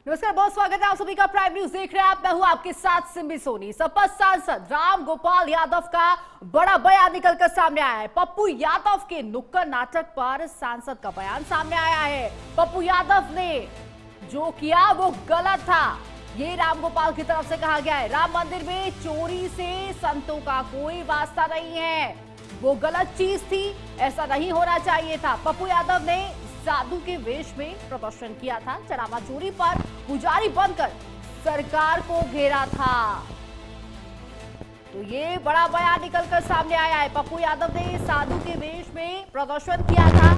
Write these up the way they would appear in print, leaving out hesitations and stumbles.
नमस्कार, बहुत स्वागत है आप सभी का प्राइम न्यूज देख रहे हैं आप। मैं हूं आपके साथ सिम्बी सोनी। सपा सांसद राम गोपाल यादव का बड़ा बयान निकलकर सामने आया है। पप्पू यादव के नुक्कड़ नाटक पर सांसद का बयान सामने आया है। पप्पू यादव ने जो किया वो गलत था, ये राम गोपाल की तरफ से कहा गया है। राम मंदिर में चोरी से संतों का कोई वास्ता नहीं है, वो गलत चीज थी, ऐसा नहीं होना चाहिए था। पप्पू यादव ने साधु के वेश में प्रदर्शन किया था, चढ़ावा चोरी पर पुजारी बनकर सरकार को घेरा था। तो ये बड़ा बयान निकलकर सामने आया है। पप्पू यादव ने साधु के वेश में प्रदर्शन किया था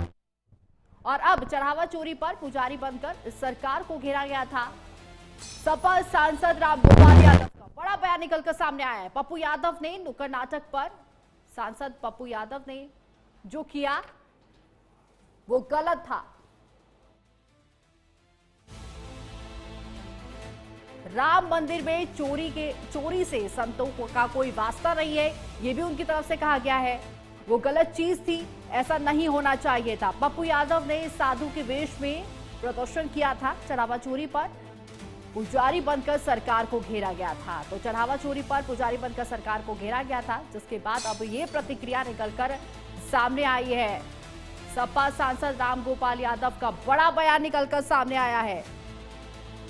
और अब चढ़ावा चोरी पर पुजारी बनकर सरकार को घेरा गया था। सपा सांसद राम गोपाल यादव का बड़ा बयान निकलकर सामने आया है। पप्पू यादव ने नुक्कड़ नाटक पर सांसद पप्पू यादव ने जो किया वो गलत था। राम मंदिर में चोरी से संतों का कोई वास्ता नहीं है, ये भी उनकी तरफ से कहा गया है। वो गलत चीज थी, ऐसा नहीं होना चाहिए था। पप्पू यादव ने साधु के वेश में प्रदर्शन किया था, चढ़ावा चोरी पर पुजारी बनकर सरकार को घेरा गया था। तो चढ़ावा चोरी पर पुजारी बनकर सरकार को घेरा गया था, जिसके बाद अब ये प्रतिक्रिया निकलकर सामने आई है। सपा सांसद राम गोपाल यादव का बड़ा बयान निकलकर सामने आया है।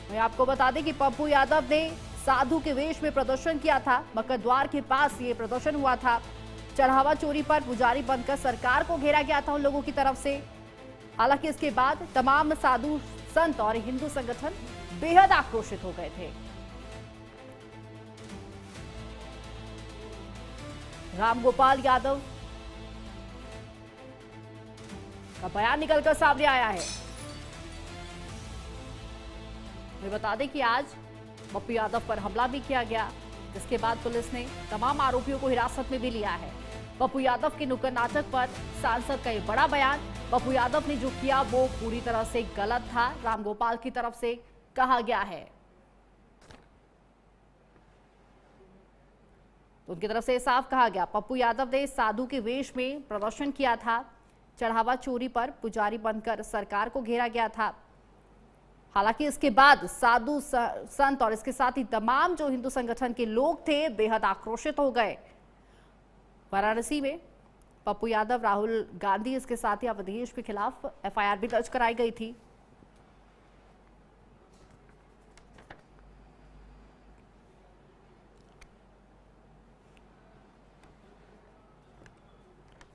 मैं आपको बता दें कि पप्पू यादव ने साधु के वेश में प्रदर्शन किया था, मकर द्वार के पास ये प्रदर्शन हुआ था। चढ़ावा चोरी पर पुजारी बनकर सरकार को घेरा गया था उन लोगों की तरफ से। हालांकि इसके बाद तमाम साधु संत और हिंदू संगठन बेहद आक्रोशित हो गए थे। राम गोपाल यादव का बयान निकलकर सामने आया है। मैं बता दें कि आज पप्पू यादव पर हमला भी किया गया, जिसके बाद पुलिस ने तमाम आरोपियों को हिरासत में भी लिया है। पप्पू यादव के नुक्कड़ नाटक पर सांसद का ये बड़ा बयान। पप्पू यादव ने जो किया वो पूरी तरह से गलत था, राम गोपाल की तरफ से कहा गया है। तो उनकी तरफ से साफ कहा गया, पप्पू यादव ने साधु के वेश में प्रदर्शन किया था, चढ़ावा चोरी पर पुजारी बनकर सरकार को घेरा गया था। हालांकि इसके बाद साधु संत और इसके साथ ही तमाम जो हिंदू संगठन के लोग थे बेहद आक्रोशित हो गए। वाराणसी में पप्पू यादव, राहुल गांधी, इसके साथ ही अवधेश के खिलाफ एफआईआर भी दर्ज कराई गई थी।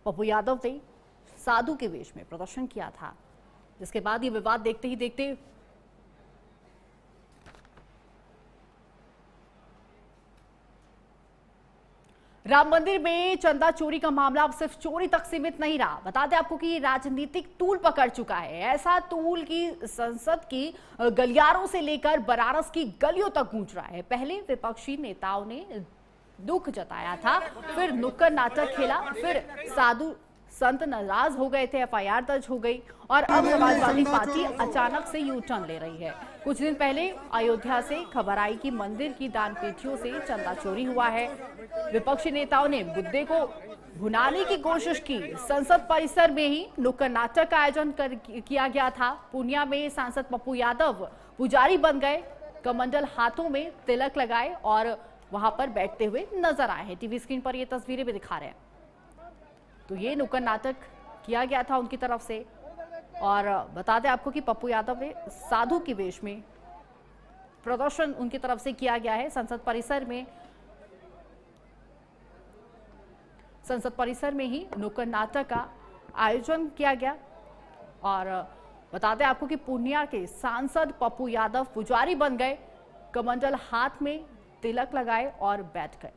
पप्पू यादव ने साधु के वेश में प्रदर्शन किया था, जिसके बाद ये विवाद देखते ही देखते राम मंदिर में चंदा चोरी का मामला अब सिर्फ चोरी तक सीमित नहीं रहा। बता दें आपको कि ये राजनीतिक तूल पकड़ चुका है। ऐसा तूल की संसद की गलियारों से लेकर बनारस की गलियों तक गूंज रहा है। पहले विपक्षी नेताओं ने दुख जताया था, फिर नुक्कड़ नाटक खेला, फिर साधु संत नाराज हो गए थे, एफआईआर दर्ज हो गई और अब समाजवादी पार्टी अचानक से यू टर्न ले रही है। कुछ दिन पहले अयोध्या से खबर आई कि मंदिर की दान पेटियों से चंदा चोरी हुआ है। विपक्षी नेताओं ने मुद्दे को भुनाने की कोशिश की। संसद परिसर में ही नुक्कड़ नाटक का आयोजन किया गया था। पूर्णिया में सांसद पप्पू यादव पुजारी बन गए, कमंडल हाथों में तिलक लगाए और वहां पर बैठते हुए नजर आए हैं। टीवी स्क्रीन पर ये तस्वीरें भी दिखा रहे हैं। तो ये नुक्कड़ नाटक किया गया था उनकी तरफ से। और बता दें आपको कि पप्पू यादव ने साधु के वेश में प्रदर्शन उनकी तरफ से किया गया है। संसद परिसर में ही नुक्कड़ नाटक का आयोजन किया गया। और बता दें आपको कि पूर्णिया के सांसद पप्पू यादव पुजारी बन गए, कमंडल हाथ में तिलक लगाए और बैठ गए।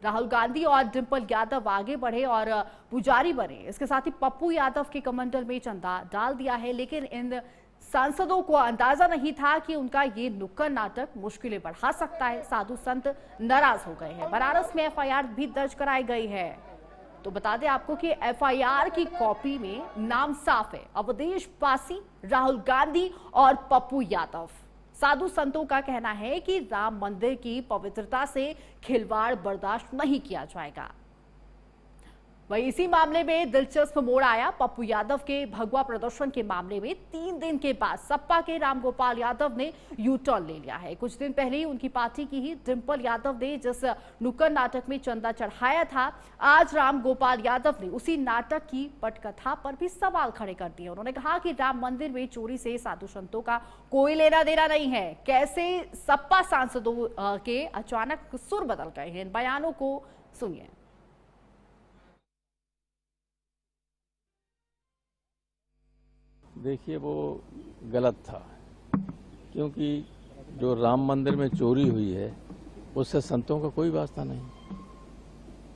राहुल गांधी और डिंपल यादव आगे बढ़े और पुजारी बने। इसके साथ ही पप्पू यादव के कमंडल में चंदा डाल दिया है, लेकिन इन सांसदों को अंदाजा नहीं था कि उनका ये नुक्कड़ नाटक मुश्किलें बढ़ा सकता है। साधु संत नाराज हो गए हैं। बनारस में एफआईआर भी दर्ज कराई गई है। तो बता दें आपको कि एफआईआर की कॉपी में नाम साफ है, अवधेश पासी, राहुल गांधी और पप्पू यादव। साधु संतों का कहना है कि राम मंदिर की पवित्रता से खिलवाड़ बर्दाश्त नहीं किया जाएगा। वही इसी मामले में दिलचस्प मोड़ आया पप्पू यादव के भगवा प्रदर्शन के मामले में 3 दिन के बाद सपा के रामगोपाल यादव ने यू टर्न ले लिया है। कुछ दिन पहले ही उनकी पार्टी की ही डिंपल यादव ने जिस नुक्कड़ नाटक में चंदा चढ़ाया था, आज रामगोपाल यादव ने उसी नाटक की पटकथा पर भी सवाल खड़े कर दिए। उन्होंने कहा कि राम मंदिर में चोरी से साधु संतों का कोई लेना देना नहीं है। कैसे सपा सांसदों के अचानक सुर बदल गए हैं, इन बयानों को सुनिए। देखिए, वो गलत था, क्योंकि जो राम मंदिर में चोरी हुई है उससे संतों का कोई वास्ता नहीं।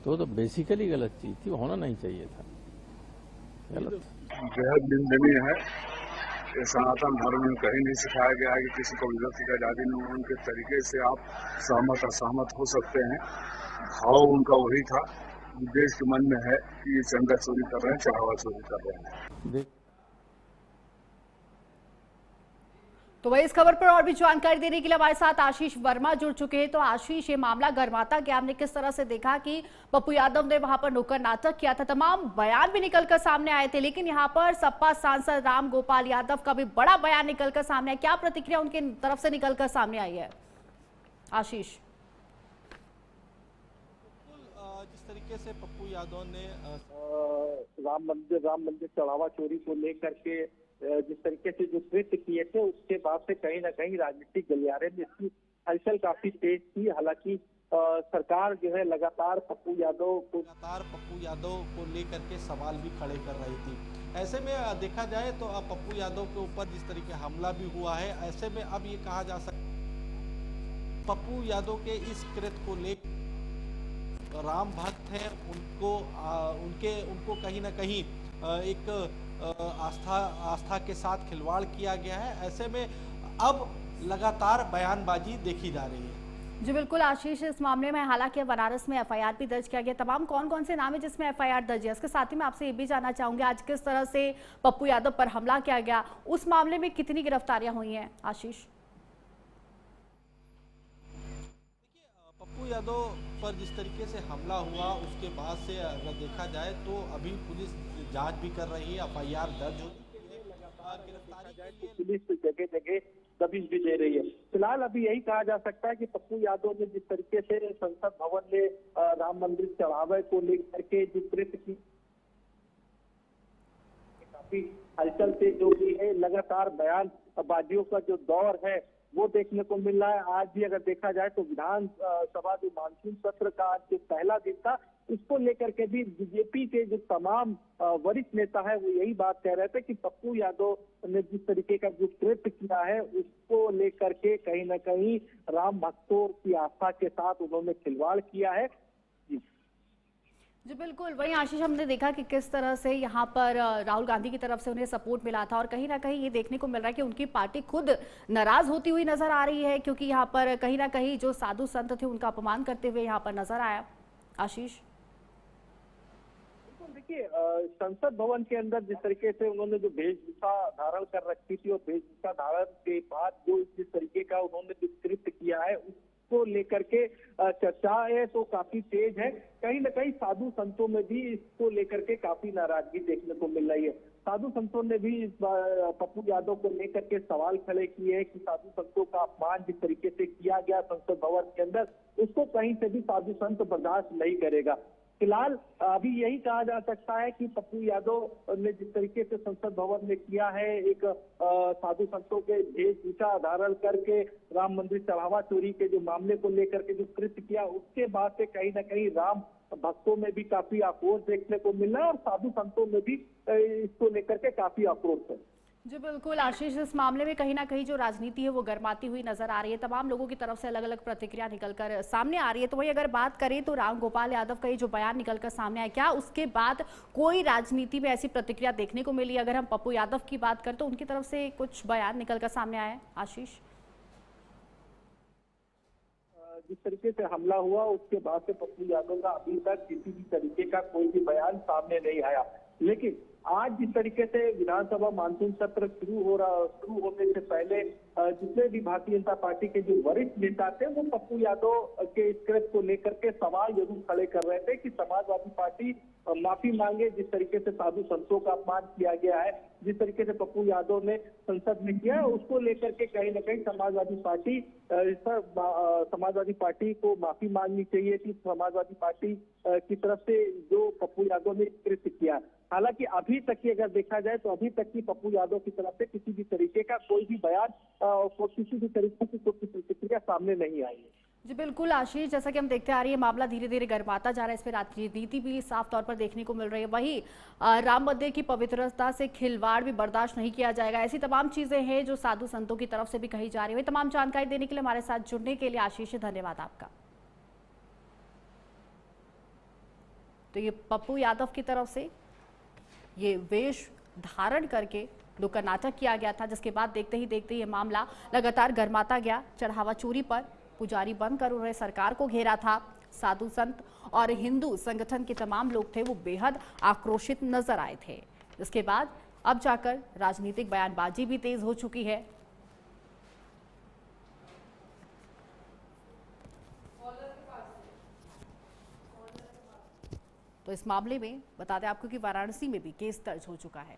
तो बेसिकली गलत चीज थी, होना नहीं चाहिए था। गलत, बेहद निंदनीय है। ये सनातन धर्म में कहीं नहीं सिखाया गया है कि किसी को व्यक्ति की आजादी में उनके तरीके से आप सहमत असहमत हो सकते हैं। भाव उनका वही था, देश के मन में है कि ये चंदा चोरी कर रहे हैं, चढ़ावा चोरी कर रहे हैं। तो वही इस खबर पर और भी जानकारी देने के लिए हमारे साथ आशीष वर्मा जुड़ चुके हैं। तो आशीष, ये मामला गर्माता कि आपने किस तरह से देखा कि पप्पू यादव ने वहां पर नुक्कड़ नाटक किया था, तमाम बयान भी निकलकर सामने आए थे, लेकिन यहां पर सपा सांसद रामगोपाल यादव का भी बड़ा बयान निकलकर सामने आया। क्या प्रतिक्रिया उनके तरफ से निकलकर सामने आई है आशीष? जिस तरीके से पप्पू यादव ने राम मंदिर चढ़ावा चोरी को लेकर के जिस तरीके से जो कृत्य किए थे, उसके बाद से कहीं ना कहीं राजनीतिक गलियारे में इसकी हलचल काफी तेज थी। हालांकि सरकार जो है लगातार पप्पू यादव को लेकर के सवाल भी खड़े कर रही थी। ऐसे में देखा जाए तो अब पप्पू यादव के ऊपर जिस तरीके हमला भी हुआ है, ऐसे में अब ये कहा जा सकता पप्पू यादव के इस कृत्य को लेकर राम भक्त हैं, उनको कहीं ना कहीं एक आस्था के साथ खिलवाड़ किया गया है। ऐसे में अब लगातार बयानबाजी देखी जा रही है। जी बिल्कुल आशीष, इस मामले में हालांकि बनारस में एफआईआर भी दर्ज किया गया। तमाम कौन कौन से नाम है जिसमें एफआईआर दर्ज है? इसके साथ ही मैं आपसे ये भी जानना चाहूंगी, आज किस तरह से पप्पू यादव पर हमला किया गया, उस मामले में कितनी गिरफ्तारियां हुई हैं आशीष? पप्पू यादव पर जिस तरीके से हमला हुआ, उसके बाद से अगर देखा जाए तो अभी पुलिस जांच भी कर रही है, एफआईआर दर्ज हो चुकी है। गिरफ्तारी जाए तो पुलिस जगह जगह दबिश भी दे रही है। फिलहाल अभी यही कहा जा सकता है कि पप्पू यादव ने जिस तरीके से संसद भवन में राम मंदिर चढ़ावे को लेकर के जो कृत्य की काफी हलचल से जो भी है, लगातार बयानबाजियों का जो दौर है वो देखने को मिल रहा है। आज भी अगर देखा जाए तो विधानसभा जो मानसून सत्र का आज जो पहला दिन था, इसको लेकर के भी बीजेपी के जो तमाम वरिष्ठ नेता है वो यही बात कह रहे थे कि पप्पू यादव ने जिस तरीके का जो कृत्य किया है, उसको लेकर के कहीं ना कहीं राम भक्तों की आस्था के साथ उन्होंने खिलवाड़ किया है। जी बिल्कुल, वहीं आशीष हमने देखा कि किस तरह से यहाँ पर राहुल गांधी की तरफ से उन्हें सपोर्ट मिला था, और कहीं ना कहीं ये देखने को मिल रहा है कि उनकी पार्टी खुद नाराज होती हुई नजर आ रही है, क्योंकि यहाँ पर कहीं ना कहीं जो साधु संत थे उनका अपमान करते हुए यहाँ पर नजर आया। आशीष, देखिए, संसद भवन के अंदर जिस तरीके से उन्होंने जो वेशभूषा धारण कर रखी थी, और वेशभूषा धारण के बाद जो जिस तरीके का उन्होंने जो कृत्य किया है, को लेकर के चर्चाएं तो काफी तेज है। कहीं ना कहीं साधु संतों में भी इसको लेकर के काफी नाराजगी देखने को मिल रही है। साधु संतों ने भी पप्पू यादव को लेकर के सवाल खड़े किए हैं कि साधु संतों का अपमान जिस तरीके से किया गया संसद भवन के अंदर, उसको कहीं से भी साधु संत बर्दाश्त नहीं करेगा। फिलहाल अभी यही कहा जा सकता है कि पप्पू यादव ने जिस तरीके से संसद भवन में किया है, एक साधु संतों के वेशभूषा धारण करके राम मंदिर चढ़ावा चोरी के जो मामले को लेकर के जो कृत्य किया, उसके बाद से कहीं ना कहीं राम भक्तों में भी काफी आक्रोश देखने को मिला, और साधु संतों में भी इसको लेकर के काफी आक्रोश है। जी बिल्कुल आशीष, इस मामले में कहीं ना कहीं जो राजनीति है वो गर्माती हुई नजर आ रही है। तमाम लोगों की तरफ से अलग अलग प्रतिक्रिया निकलकर सामने आ रही है। तो वही अगर बात करें तो रामगोपाल यादव का ये जो बयान निकलकर सामने आया, क्या उसके बाद कोई राजनीति में ऐसी प्रतिक्रिया देखने को मिली? अगर हम पप्पू यादव की बात करें तो उनकी तरफ से कुछ बयान निकलकर सामने आया है आशीष? जिस तरीके से हमला हुआ उसके बाद से पप्पू यादव का अभी तक किसी भी तरीके का कोई भी बयान सामने नहीं आया, लेकिन आज जिस तरीके से विधानसभा मानसून सत्र शुरू होने से पहले जितने भी भारतीय जनता पार्टी के जो वरिष्ठ नेता थे वो पप्पू यादव के इस कृत्य को लेकर के सवाल जरूर खड़े कर रहे थे कि समाजवादी पार्टी माफी मांगे। जिस तरीके से साधु संतों का अपमान किया गया है, जिस तरीके से पप्पू यादव ने संसद में किया है, उसको लेकर के कहीं ना कहीं समाजवादी पार्टी को माफी मांगनी चाहिए थी। समाजवादी पार्टी की तरफ से जो पप्पू यादव ने कृत्य किया, हालांकि अभी तक की अगर देखा जाए तो अभी तक की पप्पू यादव की तरफ से किसी भी तरीके का कोई भी बयान किसी भी तरीके की कोई प्रतिक्रिया सामने नहीं आई है। जी बिल्कुल आशीष, जैसा कि हम देखते आ रही है मामला धीरे धीरे गर्माता जा रहा है, इस पर राजनीति भी साफ तौर पर देखने को मिल रही है। वहीं राम मंदिर की पवित्रता से खिलवाड़ भी बर्दाश्त नहीं किया जाएगा, ऐसी तमाम चीजें हैं जो साधु संतों की तरफ से भी कही जा रही है। तमाम जानकारी देने के लिए हमारे साथ जुड़ने के लिए आशीष धन्यवाद आपका। तो ये पप्पू यादव की तरफ से ये वेश धारण करके नुक्कड़ नाटक किया गया था, जिसके बाद देखते ही ये मामला लगातार गर्माता गया। चढ़ावा चोरी पर पुजारी बनकर उन्होंने सरकार को घेरा था। साधु संत और हिंदू संगठन के तमाम लोग थे वो बेहद आक्रोशित नजर आए थे। इसके बाद अब जाकर राजनीतिक बयानबाजी भी तेज हो चुकी है। तो इस मामले में बता दें आपको कि वाराणसी में भी केस दर्ज हो चुका है।